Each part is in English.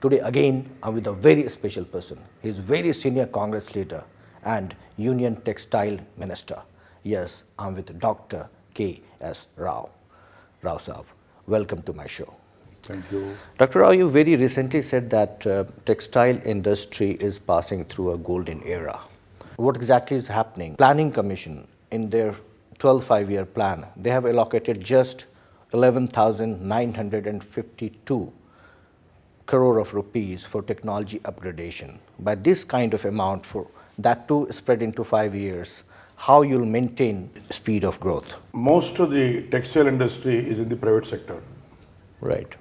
Today again, I'm with a very special person. He's a very senior Congress leader and Union Textile Minister. Yes, I'm with Dr. K.S. Rao. Rao Saab, welcome to my show. Thank you. Dr. Rao, you very recently said that textile industry is passing through a golden era. What exactly is happening? Planning Commission, in their 12 5-year plan, they have allocated just 11,952 crore of rupees for technology upgradation. By this kind of amount, for that too spread into 5 years, how you'll maintain speed of growth? Most of the textile industry is in the private sector. Right.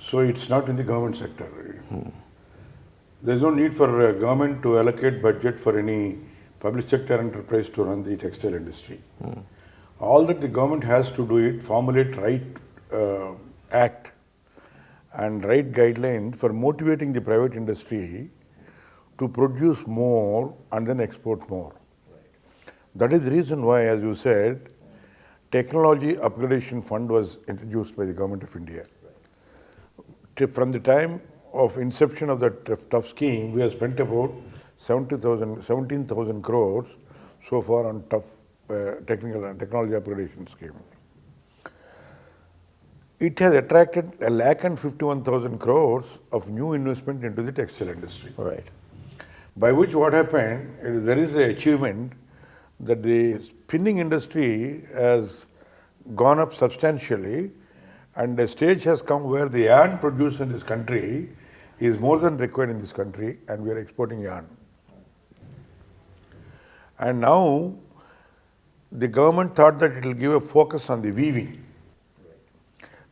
So it's not in the government sector. There's no need for government to allocate budget for any public sector enterprise to run the textile industry. All that the government has to do is formulate right act and right guidelines for motivating the private industry to produce more and then export more. That is the reason why, as you said, Technology Upgradation Fund was introduced by the Government of India. From the time of inception of that tough scheme, we have spent about 17,000 crores so far on tough technical and technology upgradation scheme. It has attracted 1,51,000 crores of new investment into the textile industry. Right. By which what happened, there is an achievement that the spinning industry has gone up substantially, and a stage has come where the yarn produced in this country is more than required in this country, and we are exporting yarn. And now the government thought that it will give a focus on the weaving,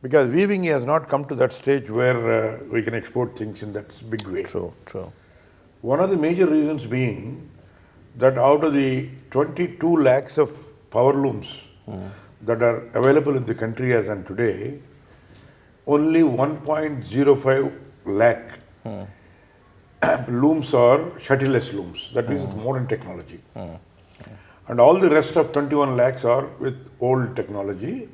because weaving has not come to that stage where we can export things in that big way. True. One of the major reasons being that out of the 22 lakhs of power looms that are available in the country as on today, only 1.05 lakh looms are shuttleless looms. That means modern technology. And all the rest of 21 lakhs are with old technology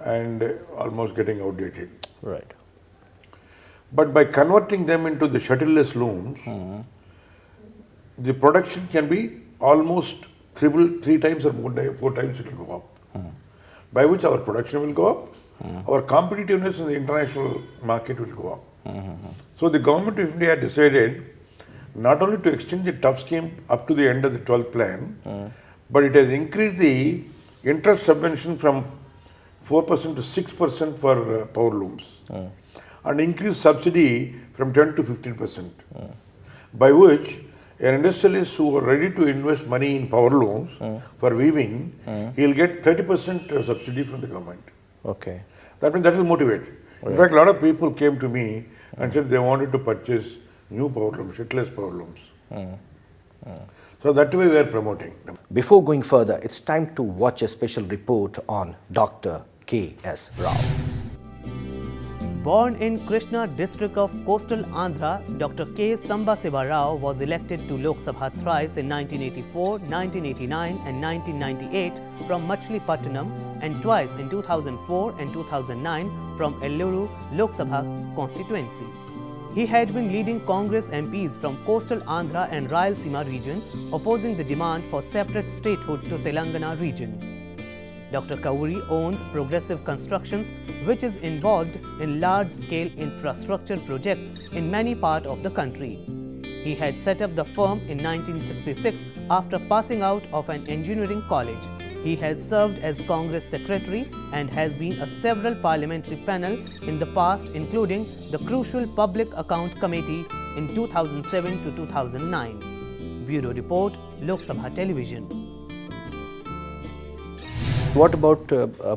and almost getting outdated. Right. But by converting them into the shuttleless looms, the production can be almost three times or four times it will go up. By which our production will go up, our competitiveness in the international market will go up. So the government of India decided not only to extend the tough scheme up to the end of the 12th plan, but it has increased the interest subvention from 4% to 6% for power looms, and increased subsidy from 10 to 15%. By which an industrialist who are ready to invest money in power looms for weaving, he will get 30% subsidy from the government. Okay. That means that will motivate. In fact, a lot of people came to me and said they wanted to purchase new power looms, shitless power looms. So that way we are promoting them. Before going further, it's time to watch a special report on Dr. K.S. Rao. Born in Krishna district of coastal Andhra, Dr. K. Sambasiva Rao was elected to Lok Sabha thrice in 1984, 1989 and 1998 from Machilipatnam, and twice in 2004 and 2009 from Elluru Lok Sabha constituency. He had been leading Congress MPs from coastal Andhra and Rayalaseema regions, opposing the demand for separate statehood to Telangana region. Dr. Kauri owns Progressive Constructions, which is involved in large-scale infrastructure projects in many parts of the country. He had set up the firm in 1966 after passing out of an engineering college. He has served as Congress Secretary and has been a several parliamentary panel in the past, including the crucial Public Account Committee in 2007 to 2009. Bureau Report, Lok Sabha Television. What about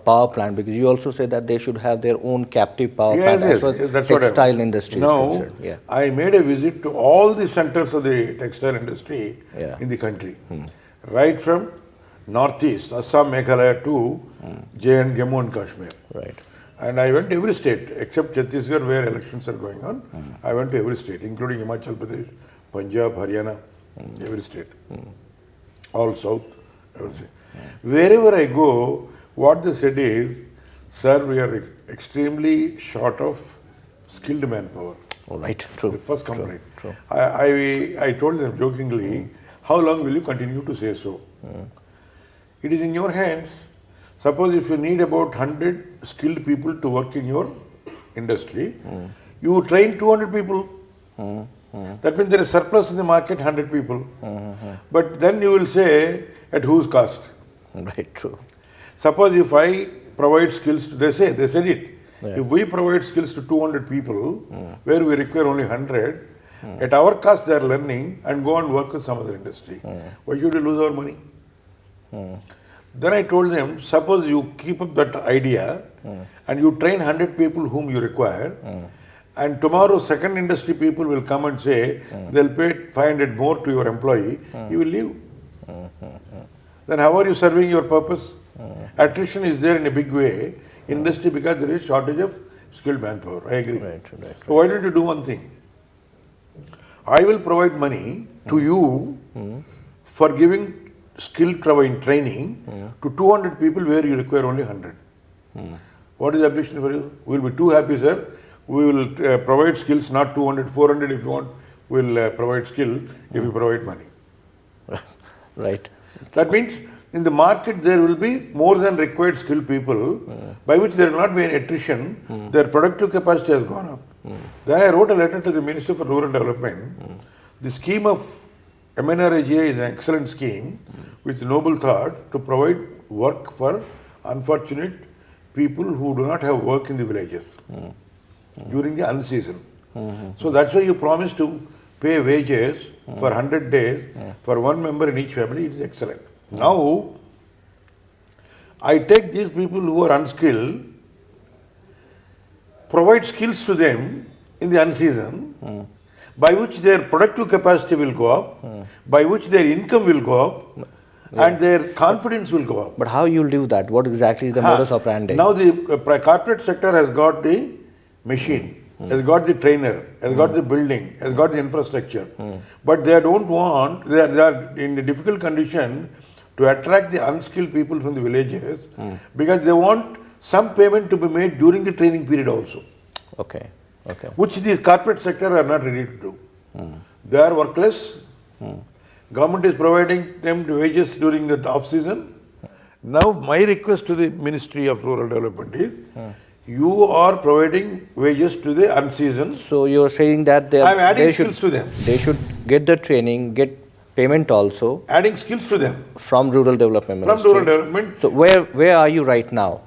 power plant? Because you also say that they should have their own captive power plant as far as that's textile industry is now, concerned. Yeah. I made a visit to all the centers of the textile industry in the country, right from northeast, Assam, Meghalaya to Jammu and Kashmir. Right. And I went to every state except Chhattisgarh, where elections are going on. I went to every state, including Himachal Pradesh, Punjab, Haryana, every state, all south, everything. Wherever I go, what they said is, sir, we are extremely short of skilled manpower. Oh, right, true. The first complaint. True. I told them jokingly, how long will you continue to say so? It is in your hands. Suppose if you need about 100 skilled people to work in your industry, you train 200 people. That means there is surplus in the market, 100 people. But then you will say, at whose cost? Right, true. Suppose if I provide skills, they said it. Yeah. If we provide skills to 200 people, where we require only 100, at our cost they are learning and go and work with some other industry. Why should we lose our money? Then I told them, suppose you keep up that idea and you train 100 people whom you require, and tomorrow second industry people will come and say they'll pay 500 more to your employee, you will leave. Then how are you serving your purpose? Attrition is there in a big way in industry because there is shortage of skilled manpower. I agree. Right. So why don't you do one thing? I will provide money to you for giving skill training to 200 people where you require only 100. What is the objection for you? We will be too happy, sir. We will provide skills, not 200, 400 if you want. We will provide skill if you provide money. Right. That means in the market there will be more than required skilled people, by which there will not be any attrition. Their productive capacity has gone up. Then I wrote a letter to the Minister for Rural Development. The scheme of MNREGA is an excellent scheme with noble thought to provide work for unfortunate people who do not have work in the villages during the unseason. So that's why you promise to pay wages for 100 days for one member in each family. It is excellent. Now, I take these people who are unskilled, provide skills to them in the unseason, by which their productive capacity will go up, by which their income will go up, and their confidence will go up. But how you will do that? What exactly is the modus operandi? Now the corporate sector has got the machine, has got the trainer, has got the building, has got the infrastructure. But they don't want, they are in a difficult condition to attract the unskilled people from the villages because they want some payment to be made during the training period also. Okay. Which the corporate sector are not ready to do. They are workless. Government is providing them the wages during the off season. Now my request to the Ministry of Rural Development is, you are providing wages to the unseasoned. So you're saying that I am adding skills to them. They should get the training, get payment also Adding skills to them from Rural Development from Ministry. rural development. So where are you right now?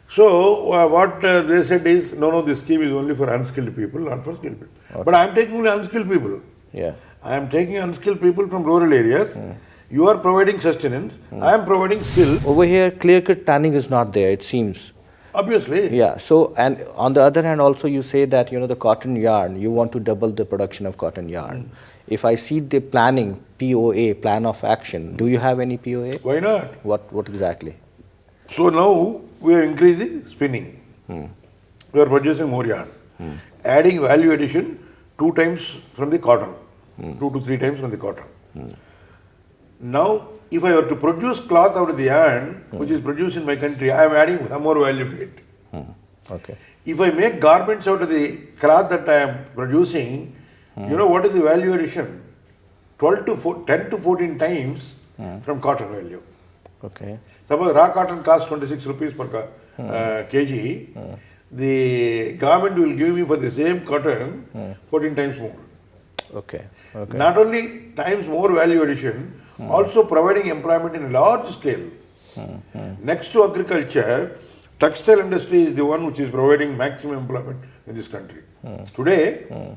So what they said is, no, this scheme is only for unskilled people, not for skilled people. Okay. But I am taking only unskilled people. Yeah. I am taking unskilled people from rural areas. You are providing sustenance. I am providing skill. Over here, clear-cut planning is not there, it seems. Obviously. Yeah. So, and on the other hand, also you say that the cotton yarn, you want to double the production of cotton yarn. If I see the planning, POA, plan of action, do you have any POA? Why not? What exactly? So now we are increasing spinning. We are producing more yarn. Adding value addition 2 times from the cotton. 2 to 3 times from the cotton. Now, if I were to produce cloth out of the yarn, which is produced in my country, I am adding some more value to it. Okay. If I make garments out of the cloth that I am producing, you know what is the value addition? 10 to 14 times from cotton value. Okay. Suppose raw cotton costs 26 rupees per kg, the garment will give me for the same cotton 14 times more. Okay. Not only times more value addition, also providing employment in a large scale. Next to agriculture, textile industry is the one which is providing maximum employment in this country. Today,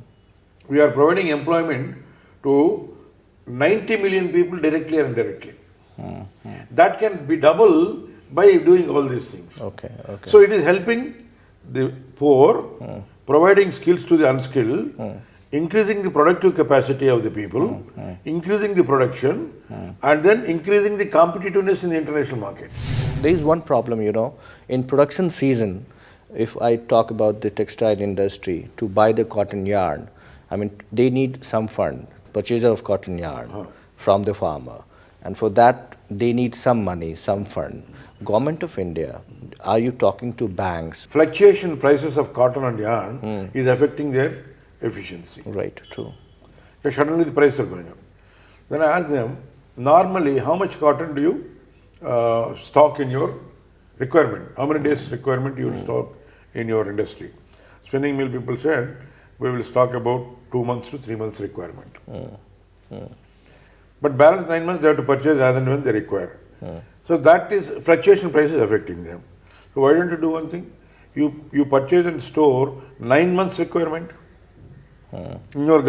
we are providing employment to 90 million people directly or indirectly. That can be double by doing all these things. Okay. So it is helping the poor, providing skills to the unskilled, increasing the productive capacity of the people, increasing the production, and then increasing the competitiveness in the international market. There is one problem, in production season, if I talk about the textile industry, to buy the cotton yarn, they need some fund, purchaser of cotton yarn from the farmer. And for that, they need some money, some fund. Government of India, are you talking to banks? Fluctuation prices of cotton and yarn is affecting their efficiency. Right, true. Okay, suddenly the prices are going up. Then I ask them, normally how much cotton do you stock in your requirement? How many days requirement you will stock in your industry? Spinning mill people said, we will stock about 2 months to 3 months requirement. But balance 9 months they have to purchase as and when they require. So that is fluctuation prices affecting them. So why don't you do one thing? You purchase and store 9 months requirement in your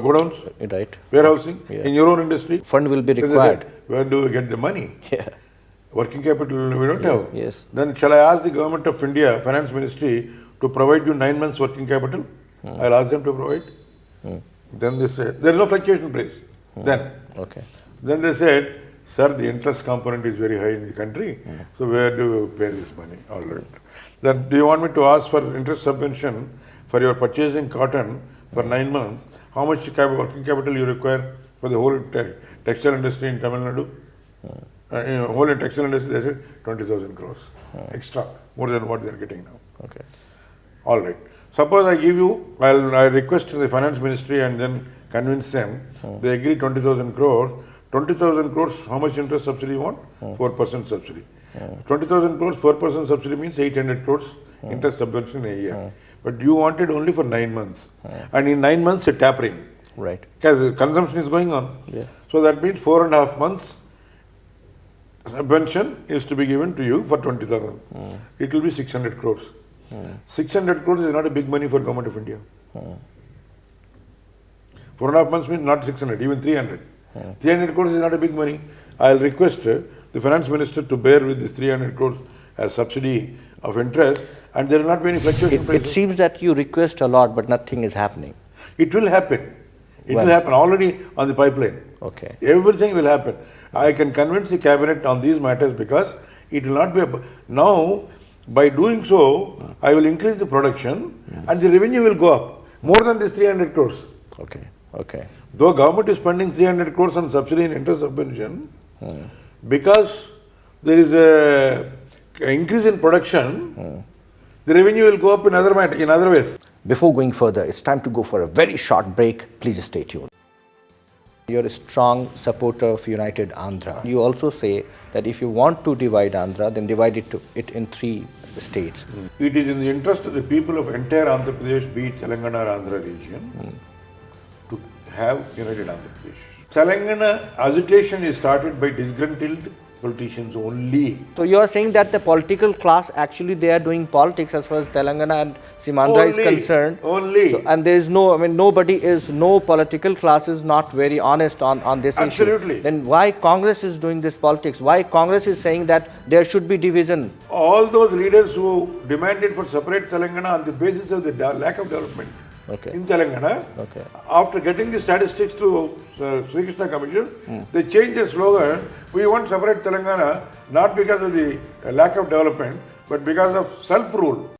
godowns, Right. warehousing, Yeah. in your own industry. Fund will be Then they required. say, where do we get the money? Yeah. Working capital we don't have. Yes. Then shall I ask the government of India, finance ministry, to provide you 9 months working capital? I'll ask them to provide. Then they said, there is no fluctuation price. Then. Okay. Then they said, sir, the interest component is very high in the country, so where do you pay this money? All right. Then do you want me to ask for interest subvention for your purchasing cotton for 9 months? How much working capital you require for the whole textile industry in Tamil Nadu? Whole textile industry, they said 20,000 crores extra, more than what they are getting now. Okay. All right. Suppose I give you, I request the finance ministry and then convince them, they agree 20,000 crores. 20,000 crores, how much interest subsidy you want? 4% subsidy. 20,000 crores, 4% subsidy means 800 crores interest subvention in a year. But you want it only for 9 months. And in 9 months, it's tapering. Right. Because consumption is going on. Yeah. So that means 4.5 months subvention is to be given to you for 20,000. It will be 600 crores. 600 crores is not a big money for Government of India. 4.5 months means not 600, even 300. 300 crores is not a big money. I'll request the finance minister to bear with this 300 crores as subsidy of interest, and there will not be any fluctuation. It seems that you request a lot, but nothing is happening. It will happen. It When? will happen already on the pipeline. Okay. Everything will happen. I can convince the cabinet on these matters because it will not be now. By doing so, I will increase the production and the revenue will go up more than this 300 crores. Okay. Okay. Though government is spending 300 crores on subsidy and interest subvention, because there is a increase in production, the revenue will go up in other ways. Before going further, it's time to go for a very short break. Please stay tuned. You're a strong supporter of United Andhra. You also say that if you want to divide Andhra, then divide it in 3 states. It is in the interest of the people of entire Andhra Pradesh, be it Telangana or Andhra region, to have United Andhra Pradesh. Telangana agitation is started by disgruntled politicians only. So you are saying that the political class, actually they are doing politics as far as Telangana and Simandra is concerned. Only. So, and there is no political class is not very honest on this issue. Absolutely. Then why Congress is doing this politics? Why Congress is saying that there should be division? All those leaders who demanded for separate Telangana on the basis of the lack of development in Telangana, after getting the statistics through Sri Krishna Commission, they changed their slogan, we want separate Telangana, not because of the lack of development, but because of self-rule.